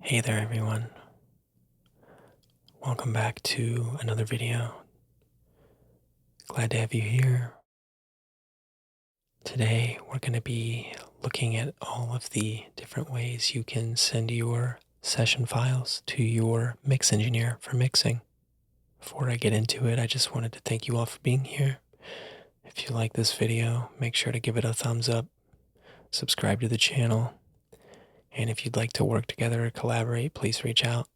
Hey there everyone, welcome back to another video. Glad to have you here. Today we're going to be looking at all of the different ways you can send your session files to your mix engineer for mixing. Before I get into it, I just wanted to thank you all for being here. If you like this video, make sure to give it a thumbs up, subscribe to the channel, and if you'd like to work together or collaborate, please reach out.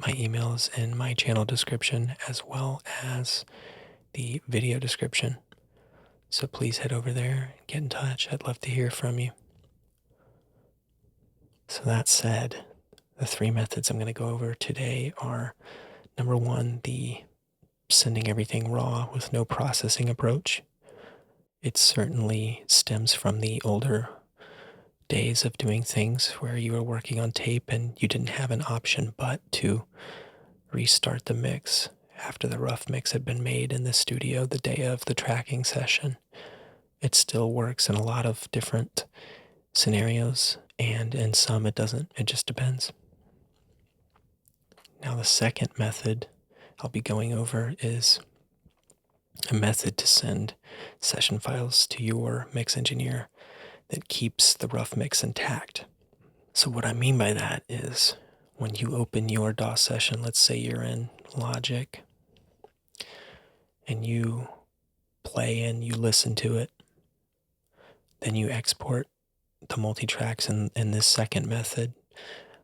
My email is in my channel description as well as the video description. So please head over there and get in touch. I'd love to hear from you. So that said, the three methods I'm going to go over today are number one, the sending everything raw with no processing approach. It certainly stems from the older days of doing things where you were working on tape and you didn't have an option but to restart the mix after the rough mix had been made in the studio the day of the tracking session. It still works in a lot of different scenarios, and in some it doesn't. It just depends. Now the second method I'll be going over is a method to send session files to your mix engineer that keeps the rough mix intact. So what I mean by that is when you open your DAW session, let's say you're in Logic, and you play and you listen to it, then you export the multitracks in this second method.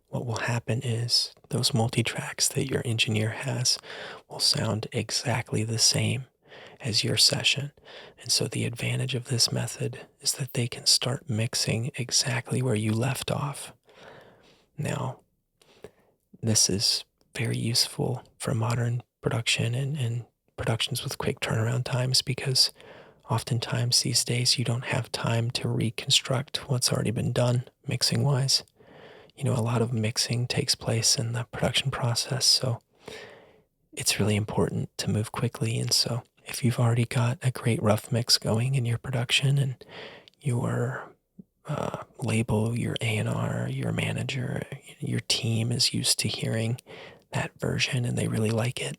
What will happen is those multitracks that your engineer has will sound exactly the same as your session. And so the advantage of this method is that they can start mixing exactly where you left off. Now, this is very useful for modern production and productions with quick turnaround times, because oftentimes these days you don't have time to reconstruct what's already been done mixing-wise. A lot of mixing takes place in the production process, so it's really important to move quickly. And so if you've already got a great rough mix going in your production and your label, your A&R, your manager, your team is used to hearing that version and they really like it,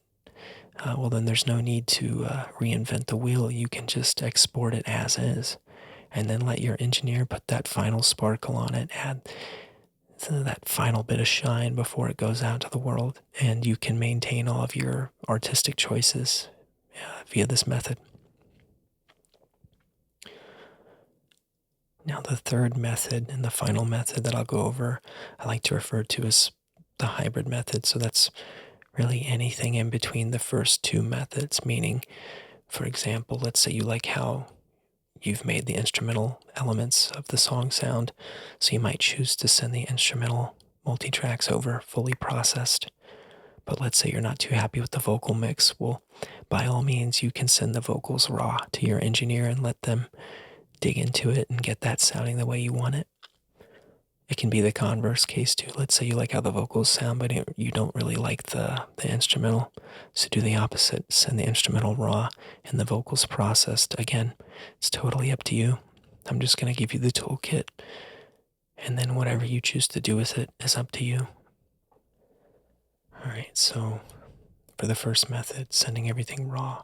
well, then there's no need to reinvent the wheel. You can just export it as is and then let your engineer put that final sparkle on it, add that final bit of shine before it goes out to the world, and you can maintain all of your artistic choices via this method. Now the third method and the final method that I'll go over, I like to refer to as the hybrid method. So that's really anything in between the first two methods, meaning, for example, let's say you like how you've made the instrumental elements of the song sound, so you might choose to send the instrumental multitracks over fully processed. But let's say you're not too happy with the vocal mix. Well, by all means, you can send the vocals raw to your engineer and let them dig into it and get that sounding the way you want it. It can be the converse case too. Let's say you like how the vocals sound, but you don't really like the instrumental. So do the opposite. Send the instrumental raw and the vocals processed. Again, it's totally up to you. I'm just going to give you the toolkit, and then whatever you choose to do with it is up to you. Alright, so for the first method, sending everything raw,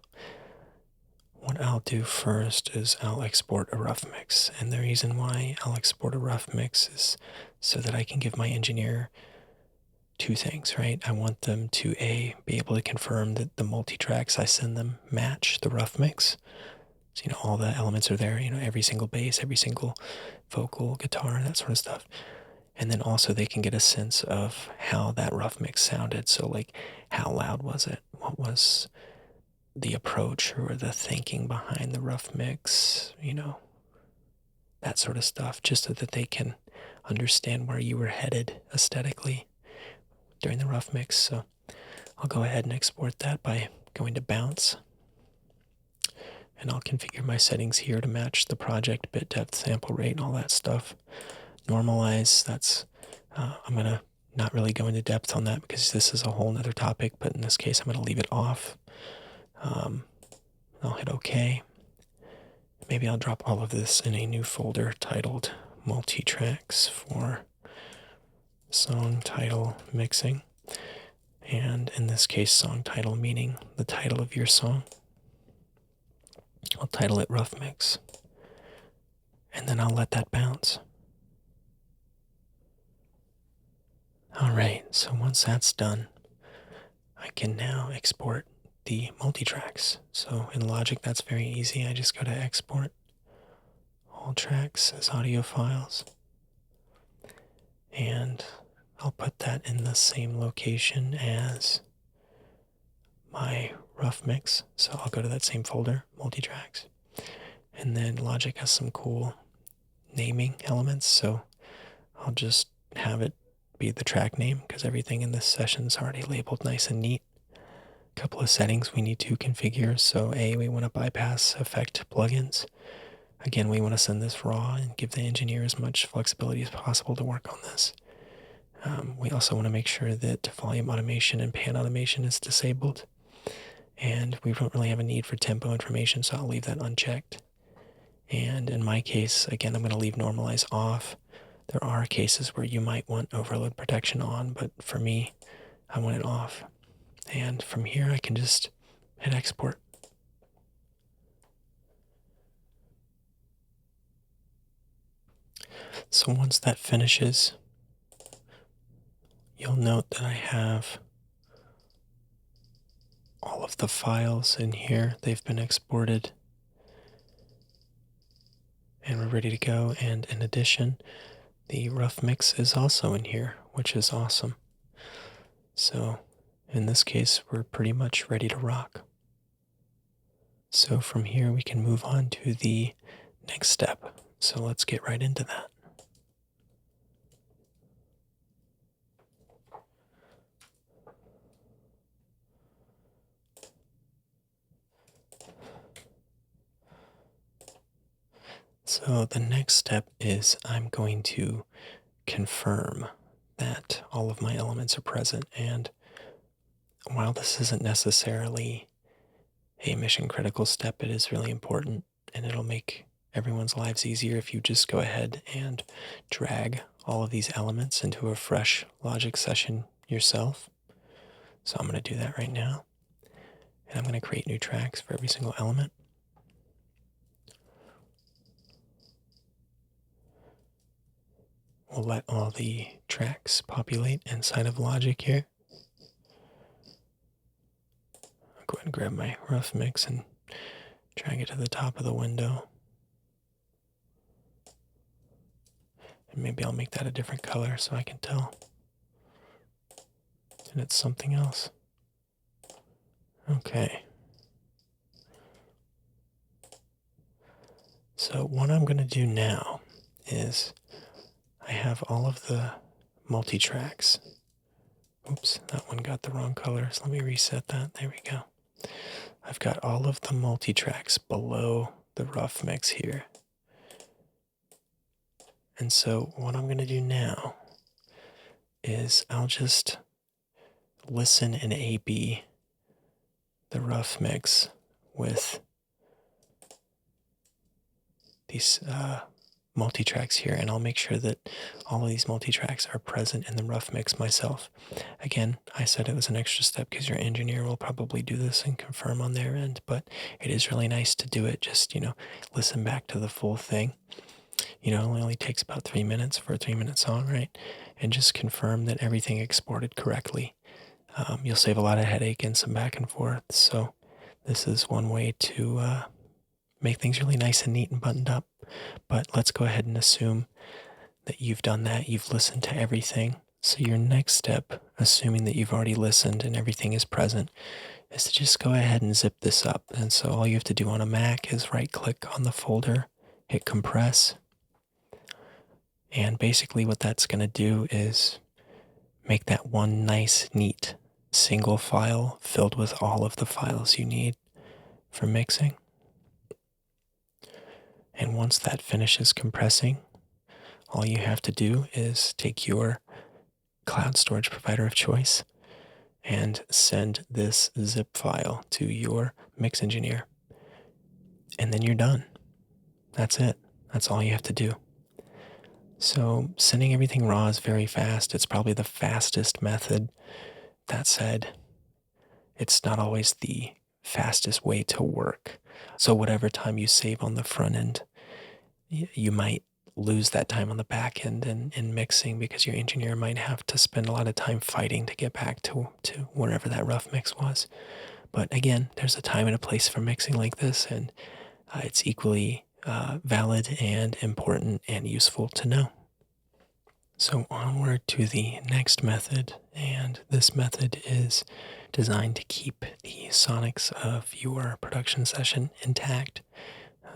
what I'll do first is I'll export a rough mix. And the reason why I'll export a rough mix is so that I can give my engineer two things, right? I want them to be able to confirm that the multi-tracks I send them match the rough mix. So, all the elements are there, every single bass, every single vocal, guitar, that sort of stuff. And then also they can get a sense of how that rough mix sounded. So like, how loud was it? What was the approach or the thinking behind the rough mix, that sort of stuff, just so that they can understand where you were headed aesthetically during the rough mix. So I'll go ahead and export that by going to bounce, and I'll configure my settings here to match the project bit depth, sample rate, and all that stuff. Normalize, that's I'm gonna not really go into depth on that because this is a whole nother topic, but in this case I'm gonna leave it off. I'll hit OK. Maybe I'll drop all of this in a new folder titled multitracks for song title mixing. And in this case, song title meaning the title of your song. I'll title it Rough Mix. And then I'll let that bounce. Alright, so once that's done, I can now export the multitracks. So in Logic, that's very easy. I just go to export all tracks as audio files. And I'll put that in the same location as my rough mix. So I'll go to that same folder, multitracks. And then Logic has some cool naming elements. So I'll just have it be the track name because everything in this session is already labeled nice and neat. A couple of settings we need to configure. So we want to bypass effect plugins. Again, we want to send this raw and give the engineer as much flexibility as possible to work on this. We also want to make sure that volume automation and pan automation is disabled. And we don't really have a need for tempo information, so I'll leave that unchecked. And in my case, again, I'm going to leave normalize off. There are cases where you might want overload protection on, but for me, I want it off. And from here, I can just hit export. So once that finishes, you'll note that I have all of the files in here. They've been exported. And we're ready to go. And in addition, the rough mix is also in here, which is awesome. So in this case, we're pretty much ready to rock. So from here, we can move on to the next step. So let's get right into that. So the next step is I'm going to confirm that all of my elements are present. And while this isn't necessarily a mission critical step, it is really important, and it'll make everyone's lives easier if you just go ahead and drag all of these elements into a fresh Logic session yourself. So I'm going to do that right now. And I'm going to create new tracks for every single element. We'll let all the tracks populate inside of Logic here. I'll go ahead and grab my rough mix and drag it to the top of the window. And maybe I'll make that a different color so I can tell that it's something else. Okay. So what I'm going to do now is I have all of the multi-tracks. Oops, that one got the wrong color, so let me reset that. There we go. I've got all of the multi-tracks below the rough mix here. And so what I'm going to do now is I'll just listen and A/B the rough mix with these multi-tracks here, and I'll make sure that all of these multi-tracks are present in the rough mix myself. Again, I said it was an extra step because your engineer will probably do this and confirm on their end, but it is really nice to do it. Just, listen back to the full thing. It only takes about 3 minutes for a 3-minute song, right? And just confirm that everything exported correctly. You'll save a lot of headache and some back and forth. So this is one way to make things really nice and neat and buttoned up. But let's go ahead and assume that you've done that. You've listened to everything. So your next step, assuming that you've already listened and everything is present, is to just go ahead and zip this up. And so all you have to do on a Mac is right-click on the folder, hit compress. And basically what that's going to do is make that one nice, neat, single file filled with all of the files you need for mixing. And once that finishes compressing, all you have to do is take your cloud storage provider of choice and send this zip file to your mix engineer. And then you're done. That's it. That's all you have to do. So sending everything raw is very fast. It's probably the fastest method. That said, it's not always the fastest way to work. So whatever time you save on the front end, you might lose that time on the back end in mixing, because your engineer might have to spend a lot of time fighting to get back to wherever that rough mix was. But again, there's a time and a place for mixing like this, and it's equally valid and important and useful to know. So onward to the next method, and this method is designed to keep the sonics of your production session intact.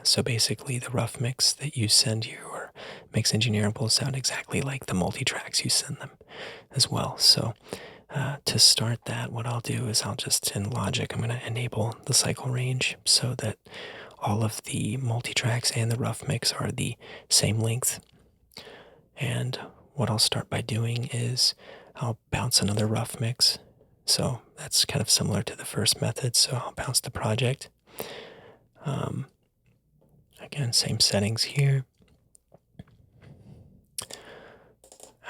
So basically, the rough mix that you send your mix engineer will sound exactly like the multitracks you send them as well. So to start that, what I'll do is I'll just, in Logic, I'm going to enable the cycle range so that all of the multitracks and the rough mix are the same length. And what I'll start by doing is I'll bounce another rough mix. So that's kind of similar to the first method. So I'll bounce the project. Again, same settings here.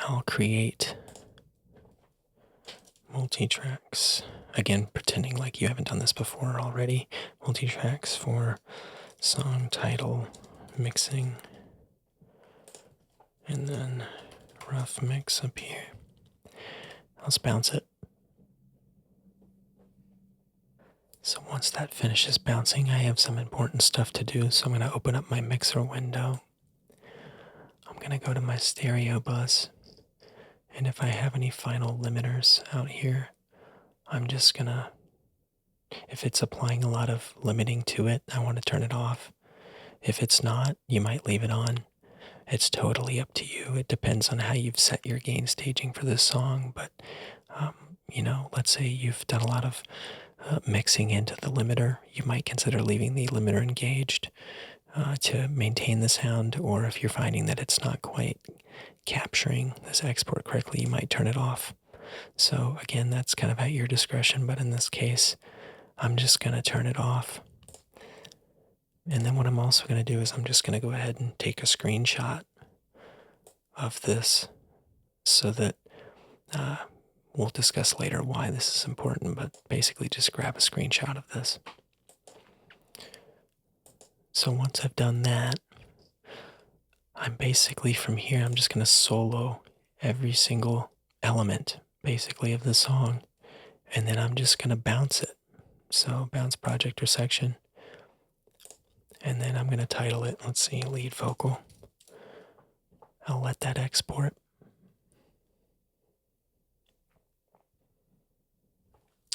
I'll create multitracks. Again, pretending like you haven't done this before already. Multitracks for song title, mixing, and then rough mix up here. Let's bounce it. So once that finishes bouncing, I have some important stuff to do. So I'm going to open up my mixer window. I'm going to go to my stereo bus. And if I have any final limiters out here, I'm just going to, if it's applying a lot of limiting to it, I want to turn it off. If it's not, you might leave it on. It's totally up to you. It depends on how you've set your gain staging for this song. But, let's say you've done a lot of mixing into the limiter. You might consider leaving the limiter engaged to maintain the sound, or if you're finding that it's not quite capturing this export correctly, you might turn it off. So again, that's kind of at your discretion, but in this case, I'm just going to turn it off. And then what I'm also going to do is I'm just going to go ahead and take a screenshot of this so that we'll discuss later why this is important, but basically just grab a screenshot of this. So once I've done that, I'm basically from here, I'm just going to solo every single element basically of the song, and then I'm just going to bounce it. So bounce project or section, and then I'm going to title it, let's see, lead vocal. I'll let that export.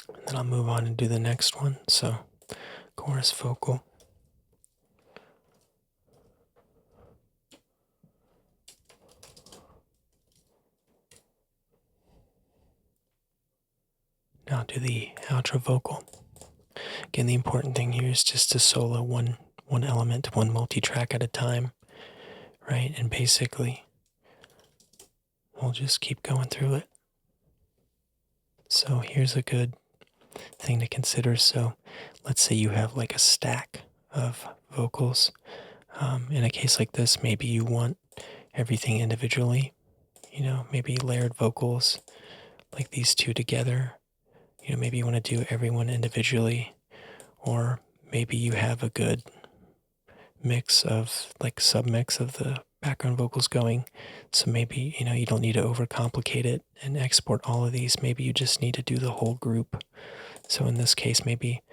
And then I'll move on and do the next one. So chorus vocal. Now do the outro vocal. Again, the important thing here is just to solo one element, one multi-track at a time, right? And basically, we'll just keep going through it. So here's a good thing to consider. So let's say you have like a stack of vocals. In a case like this, maybe you want everything individually, maybe layered vocals like these two together. Maybe you want to do everyone individually, or maybe you have a good mix of like submix of the background vocals going. So maybe, you don't need to overcomplicate it and export all of these. Maybe you just need to do the whole group. So in this case, maybe,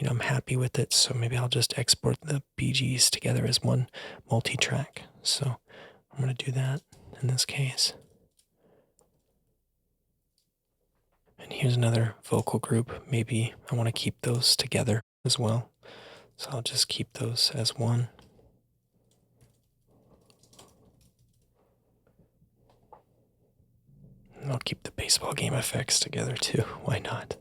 I'm happy with it. So maybe I'll just export the BGs together as one multi-track. So I'm going to do that in this case. And here's another vocal group. Maybe I want to keep those together as well. So I'll just keep those as one. And I'll keep the baseball game effects together too. Why not?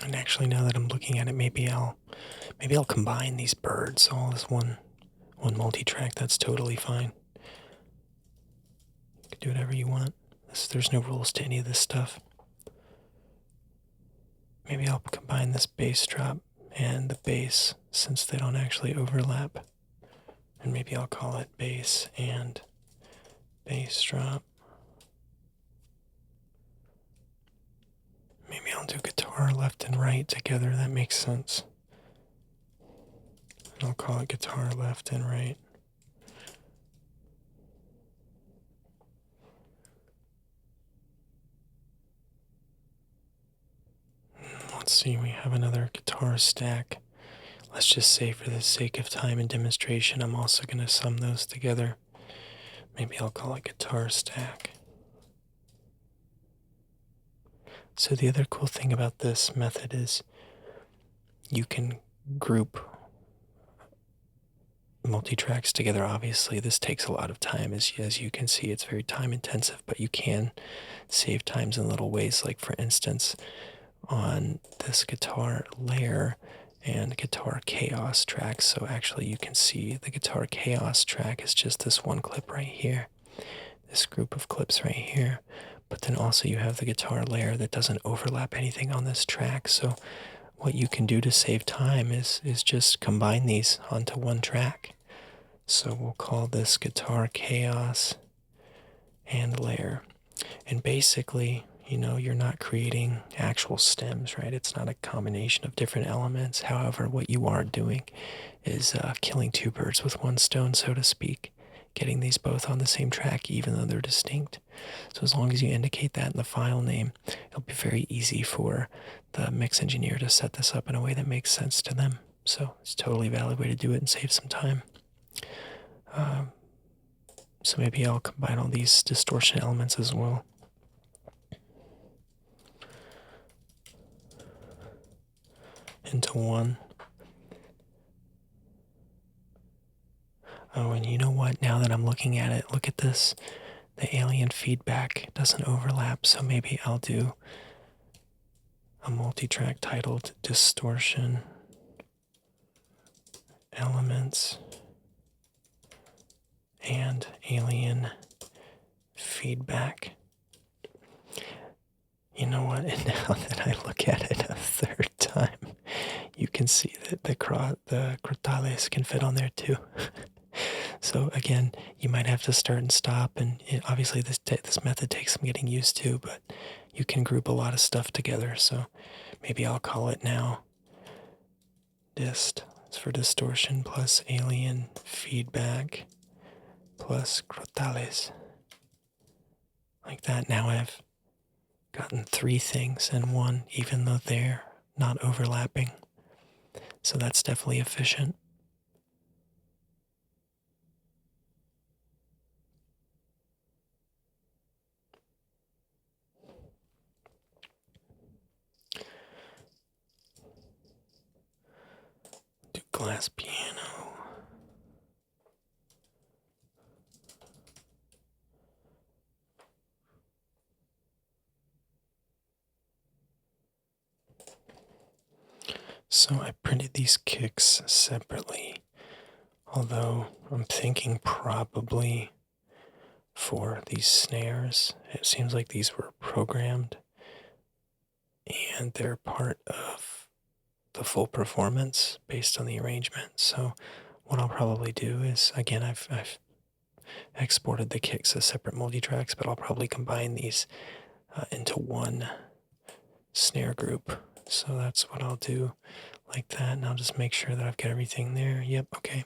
And actually, now that I'm looking at it, maybe I'll combine these birds all as one multi-track. That's totally fine. You can do whatever you want. There's no rules to any of this stuff. Maybe I'll combine this bass drop and the bass, since they don't actually overlap. And maybe I'll call it bass and bass drop. Maybe I'll do guitar left and right together. That makes sense. And I'll call it guitar left and right. Let's see, we have another guitar stack. Let's just say for the sake of time and demonstration, I'm also going to sum those together. Maybe I'll call it guitar stack. So the other cool thing about this method is you can group multi-tracks together. Obviously, this takes a lot of time. As you can see, it's very time intensive, but you can save times in little ways. Like for instance, on this guitar layer and guitar chaos track. So actually you can see the guitar chaos track is just this one clip right here, this group of clips right here. But then also you have the guitar layer that doesn't overlap anything on this track. So what you can do to save time is just combine these onto one track. So we'll call this guitar chaos and layer. And basically, you're not creating actual stems, right? It's not a combination of different elements. However, what you are doing is killing two birds with one stone, so to speak, getting these both on the same track, even though they're distinct. So as long as you indicate that in the file name, it'll be very easy for the mix engineer to set this up in a way that makes sense to them. So it's a totally valid way to do it and save some time. So maybe I'll combine all these distortion elements as well. Into one. Oh, and you know what? Now that I'm looking at it, look at this. The alien feedback doesn't overlap, so maybe I'll do a multi-track titled Distortion Elements and Alien Feedback. You know what? And now that I look at it a third time, you can see that the crotales can fit on there too. So again, you might have to start and stop, and obviously this method takes some getting used to, but you can group a lot of stuff together. So maybe I'll call it now dist. It's for distortion plus alien feedback plus crotales. Like that. Now I've gotten three things in one, even though they're not overlapping. So that's definitely efficient. Do glass piano. So I printed these kicks separately, although I'm thinking probably for these snares, it seems like these were programmed and they're part of the full performance based on the arrangement. So what I'll probably do is, again, I've exported the kicks as separate multi-tracks, but I'll probably combine these into one snare group. So that's what I'll do, like that, and I'll just make sure that I've got everything there. Yep, okay.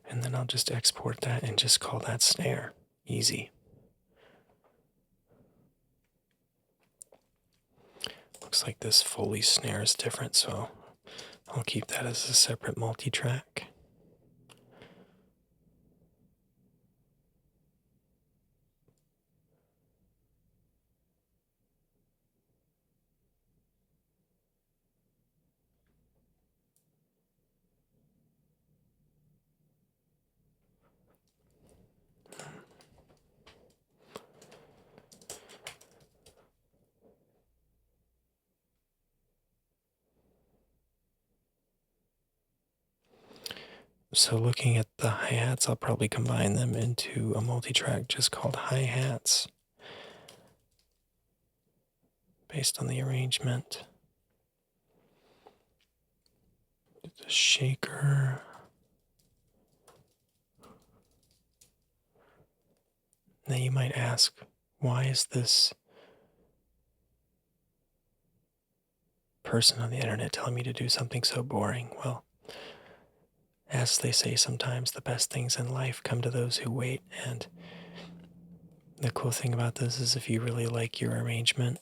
And then I'll just export that and just call that snare. Easy. Looks like this Foley snare is different, so I'll keep that as a separate multi-track. So looking at the hi-hats, I'll probably combine them into a multi-track just called hi-hats based on the arrangement. The shaker. Now you might ask, why is this person on the internet telling me to do something so boring? Well, as they say sometimes, the best things in life come to those who wait. And the cool thing about this is if you really like your arrangement,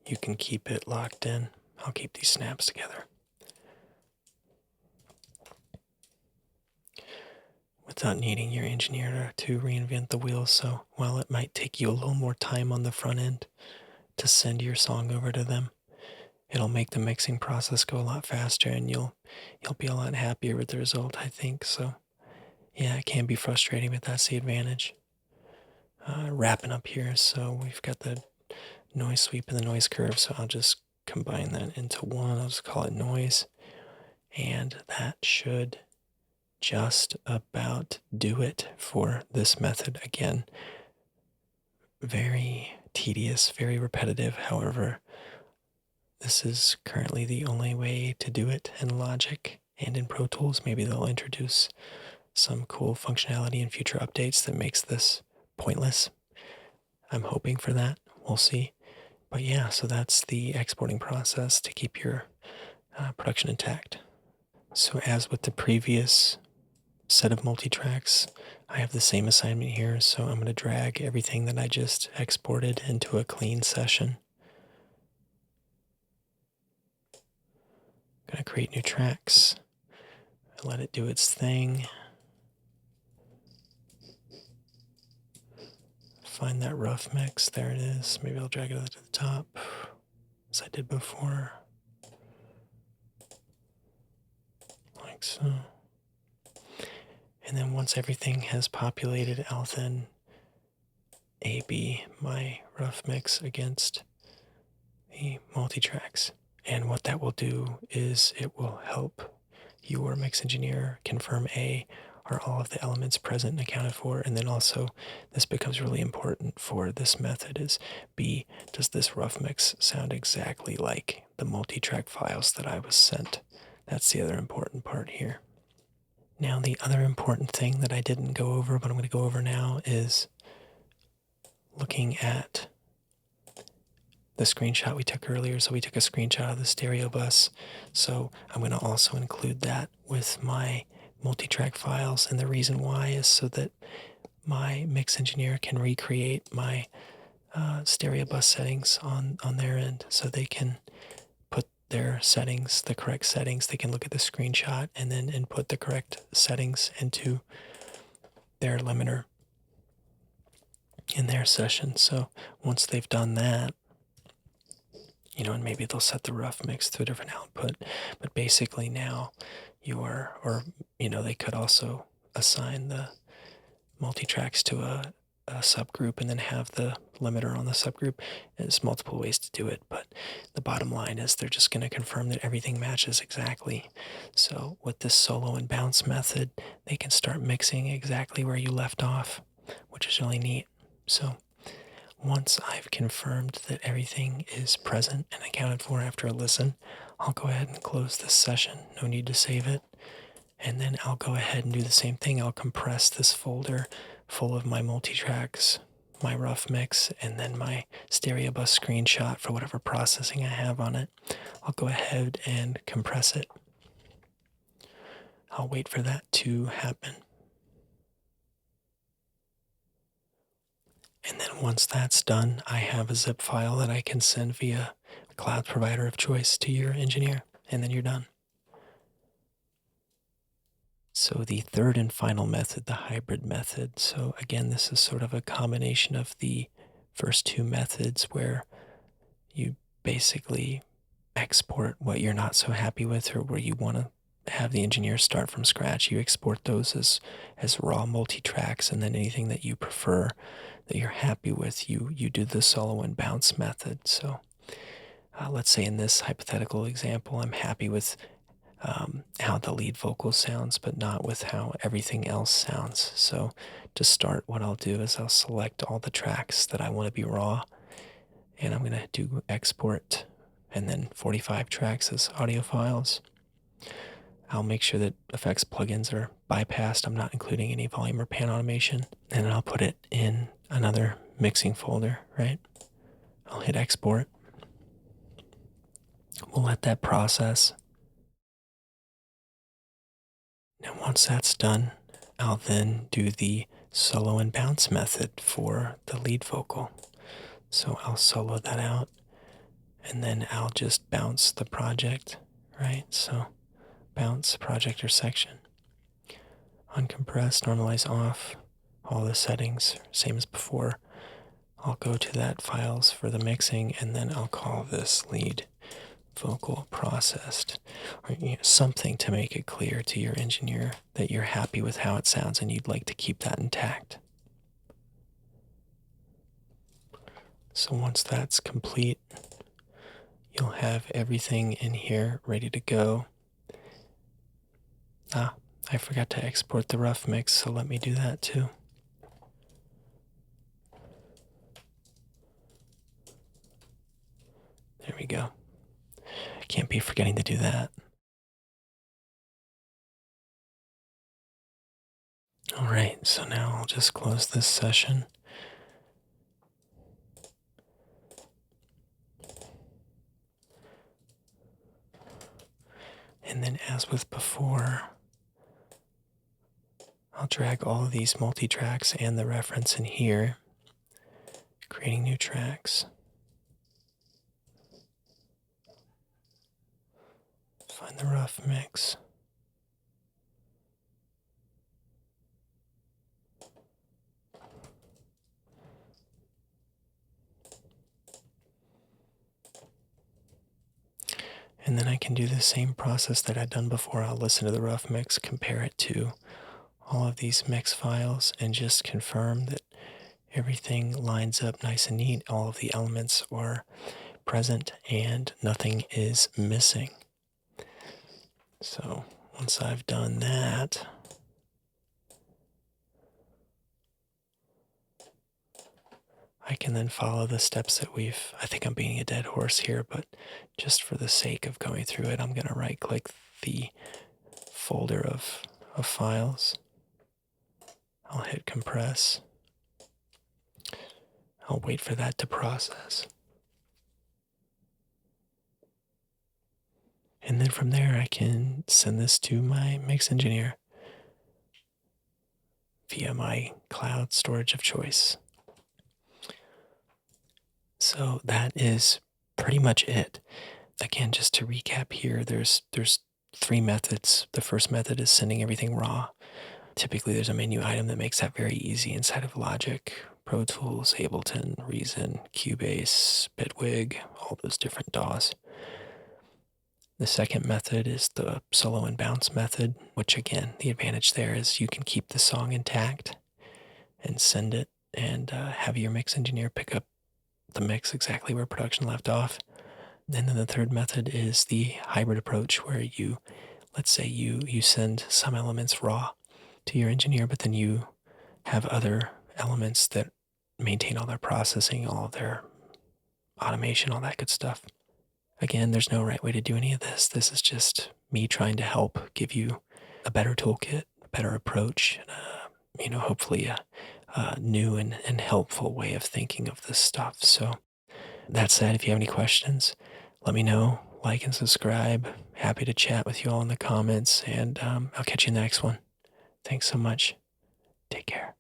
you can keep it locked in. I'll keep these snaps together without needing your engineer to reinvent the wheel. So while it might take you a little more time on the front end to send your song over to them, it'll make the mixing process go a lot faster, and you'll be a lot happier with the result, I think. So yeah, it can be frustrating, but that's the advantage. Wrapping up here, so we've got the noise sweep and the noise curve, so I'll just combine that into one. I'll just call it noise, and that should just about do it for this method. Again, very tedious, very repetitive. However, this is currently the only way to do it in Logic and in Pro Tools. Maybe they'll introduce some cool functionality in future updates that makes this pointless. I'm hoping for that. We'll see. But yeah, so that's the exporting process to keep your production intact. So as with the previous set of multitracks, I have the same assignment here. So I'm going to drag everything that I just exported into a clean session. I'm going to create new tracks. Let it do its thing. Find that rough mix. There it is. Maybe I'll drag it to the top, as I did before. Like so. And then once everything has populated, I'll then A/B my rough mix against the multitracks. And what that will do is it will help your mix engineer confirm A, are all of the elements present and accounted for, and then also this becomes really important for this method is B, does this rough mix sound exactly like the multitrack files that I was sent? That's the other important part here. Now the other important thing that I didn't go over, but I'm going to go over now, is looking at the screenshot we took earlier. So we took a screenshot of the stereo bus. So I'm going to also include that with my multitrack files. And the reason why is so that my mix engineer can recreate my stereo bus settings on their end. So they can put their settings, the correct settings. They can look at the screenshot and then input the correct settings into their limiter in their session. So once they've done that, and maybe they'll set the rough mix to a different output. But basically now they could also assign the multitracks to a subgroup and then have the limiter on the subgroup. There's multiple ways to do it, but the bottom line is they're just going to confirm that everything matches exactly. So with this solo and bounce method, they can start mixing exactly where you left off, which is really neat. So once I've confirmed that everything is present and accounted for after a listen, I'll go ahead and close this session. No need to save it. And then I'll go ahead and do the same thing. I'll compress this folder full of my multitracks, my rough mix, and then my stereo bus screenshot for whatever processing I have on it. I'll go ahead and compress it. I'll wait for that to happen. And then once that's done, I have a zip file that I can send via a cloud provider of choice to your engineer, and then you're done. So the third and final method, the hybrid method. So again, this is sort of a combination of the first two methods where you basically export what you're not so happy with or where you want to have the engineer start from scratch. You export those as raw multi-tracks, and then anything that you prefer, that you're happy with, you do the solo and bounce method. So let's say in this hypothetical example, I'm happy with how the lead vocal sounds, but not with how everything else sounds. So to start, what I'll do is I'll select all the tracks that I want to be raw, and I'm going to do export, and then 45 tracks as audio files. I'll make sure that effects plugins are bypassed. I'm not including any volume or pan automation. And then I'll put it in another mixing folder, right? I'll hit export. We'll let that process. Now once that's done, I'll then do the solo and bounce method for the lead vocal. So I'll solo that out, and then I'll just bounce the project, right? So bounce project or section. Uncompress, normalize off, all the settings, same as before. I'll go to that files for the mixing, and then I'll call this lead vocal processed, or something to make it clear to your engineer that you're happy with how it sounds and you'd like to keep that intact. So once that's complete, you'll have everything in here ready to go. I forgot to export the rough mix, so let me do that too. There we go. Can't be forgetting to do that. All right, so now I'll just close this session. And then as with before, I'll drag all of these multi-tracks and the reference in here, creating new tracks. Find the rough mix. And then I can do the same process that I'd done before. I'll listen to the rough mix, compare it to all of these mix files, and just confirm that everything lines up nice and neat. All of the elements are present and nothing is missing. So once I've done that, I can then follow the steps that I think I'm beating a dead horse here, but just for the sake of going through it, I'm going to right click the folder of files. I'll hit compress. I'll wait for that to process. And then from there, I can send this to my mix engineer via my cloud storage of choice. So that is pretty much it. Again, just to recap here, there's three methods. The first method is sending everything raw. Typically, there's a menu item that makes that very easy inside of Logic, Pro Tools, Ableton, Reason, Cubase, Bitwig, all those different DAWs. The second method is the solo and bounce method, which again, the advantage there is you can keep the song intact and send it and have your mix engineer pick up the mix exactly where production left off. And then the third method is the hybrid approach, where let's say you send some elements raw to your engineer, but then you have other elements that maintain all their processing, all of their automation, all that good stuff. Again, there's no right way to do any of this. This is just me trying to help give you a better toolkit, a better approach, and hopefully a new and helpful way of thinking of this stuff. So that said, if you have any questions, let me know. Like and subscribe. Happy to chat with you all in the comments, and I'll catch you in the next one. Thanks so much. Take care.